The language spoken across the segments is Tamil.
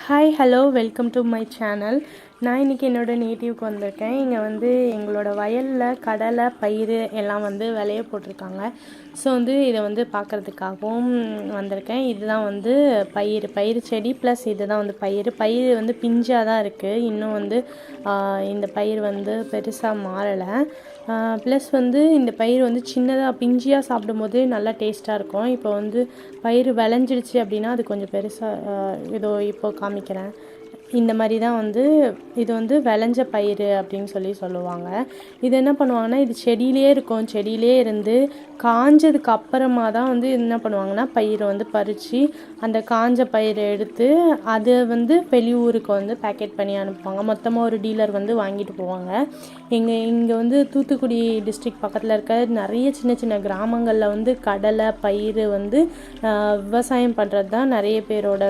Hi hello welcome to my channel. நான் இன்றைக்கி என்னோடய நேட்டிவ்க்கு வந்திருக்கேன். இங்கே வந்து எங்களோட வயலில் கடலை பயிர் எல்லாம் வந்து விளைய போட்டிருக்காங்க. ஸோ வந்து இதை வந்து பார்க்குறதுக்காகவும் வந்திருக்கேன். இதுதான் வந்து பயிர் செடி ப்ளஸ் இதுதான் வந்து பயிர் வந்து பிஞ்சாக தான் இருக்குது. இன்னும் வந்து இந்த பயிர் வந்து பெருசாக மாறலை. ப்ளஸ் வந்து இந்த பயிர் வந்து சின்னதாக பிஞ்சியாக சாப்பிடும்போது நல்லா டேஸ்ட்டாக இருக்கும். இப்போ வந்து பயிர் விளைஞ்சிடுச்சு அப்படின்னா அது கொஞ்சம் பெருசாக இதோ இப்போ காமிக்கிறேன். இந்த மாதிரி தான் வந்து இது வந்து விளைஞ்ச பயிர் அப்படின்னு சொல்லுவாங்க. இது என்ன பண்ணுவாங்கன்னா, இது செடியிலே இருக்கும். செடியிலே இருந்து காஞ்சதுக்கு அப்புறமா தான் வந்து என்ன பண்ணுவாங்கன்னா, பயிரை வந்து பறித்து அந்த காஞ்ச பயிரை எடுத்து அதை வந்து வெளியூருக்கு வந்து பேக்கெட் பண்ணி அனுப்புவாங்க. மொத்தமாக ஒரு டீலர் வந்து வாங்கிட்டு போவாங்க. இங்கே வந்து தூத்துக்குடி டிஸ்ட்ரிக்ட் பக்கத்தில் இருக்க நிறைய சின்ன சின்ன கிராமங்களில் வந்து கடலை பயிர் வந்து விவசாயம் பண்ணுறது தான் நிறைய பேரோட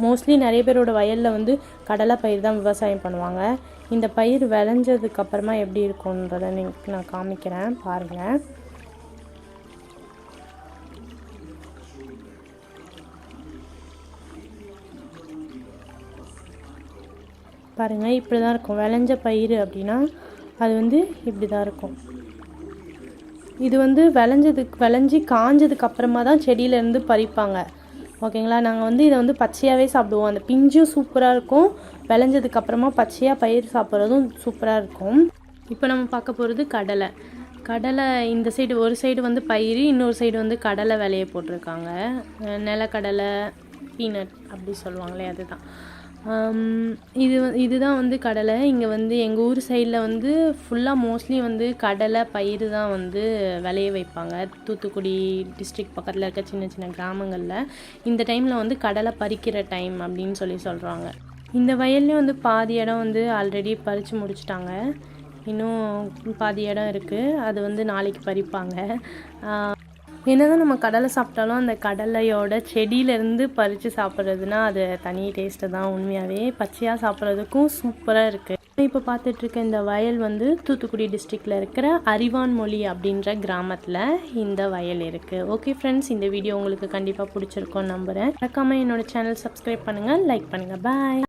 மோஸ்ட்லி நிறைய பேரோட வயலில் வந்து கடலை பயிர் தான் விவசாயம் பண்ணுவாங்க. இந்த பயிர் விளைஞ்சதுக்கு அப்புறமா எப்படி இருக்கும்ன்றதை நான் காமிக்கிறேன் பாருங்கள். பாருங்கள், இப்படி தான் இருக்கும். விளைஞ்ச பயிர் அப்படின்னா அது வந்து இப்படி தான் இருக்கும். இது வந்து விளைஞ்சி காஞ்சதுக்கு அப்புறமா தான் செடியிலேருந்து பறிப்பாங்க. ஓகேங்களா? நாங்கள் வந்து இதை வந்து பச்சையாகவே சாப்பிடுவோம். அந்த பிஞ்சும் சூப்பராக இருக்கும். விளைஞ்சதுக்கப்புறமா பச்சையாக பயிர் சாப்பிட்றதும் சூப்பராக இருக்கும். இப்போ நம்ம பார்க்க போகிறது கடலை. இந்த சைடு ஒரு சைடு வந்து பயிர், இன்னொரு சைடு வந்து கடலை விளைய போட்டிருக்காங்க. நிலக்கடலை, பீனட் அப்படி சொல்லுவாங்களே, அதுதான். இதுதான் வந்து கடலை. இங்கே வந்து எங்கள் ஊர் சைடில் வந்து ஃபுல்லாக மோஸ்ட்லி வந்து கடலை பயிர் தான் வந்து விளைய வைப்பாங்க. தூத்துக்குடி டிஸ்ட்ரிக்ட் பக்கத்தில் இருக்க சின்ன சின்ன கிராமங்களில் இந்த டைமில் வந்து கடலை பறிக்கிற டைம் அப்படின்னு சொல்கிறாங்க. இந்த வயல்லையும் வந்து பாதி இடம் வந்து ஆல்ரெடி பறித்து முடிச்சிட்டாங்க. இன்னும் பாதி இடம் இருக்குது. அது வந்து நாளைக்கு பறிப்பாங்க. என்னதான் நம்ம கடலை சாப்பிட்டாலும் அந்த கடலையோட செடியிலேருந்து பறித்து சாப்பிட்றதுனா அது தனி டேஸ்ட்டு தான். உண்மையாகவே பச்சையாக சாப்பிட்றதுக்கும் சூப்பராக இருக்குது. இப்போ பார்த்துட்ருக்க இந்த வயல் வந்து தூத்துக்குடி டிஸ்ட்ரிக்டில் இருக்கிற அரிவான்மொழி அப்படின்ற கிராமத்தில் இந்த வயல் இருக்குது. ஓகே ஃப்ரெண்ட்ஸ், இந்த வீடியோ உங்களுக்கு கண்டிப்பாக பிடிச்சிருக்கோன்னு நம்புகிறேன். மறக்காமல் என்னோடய சேனல் சப்ஸ்கிரைப் பண்ணுங்கள், லைக் பண்ணுங்கள். பாய்.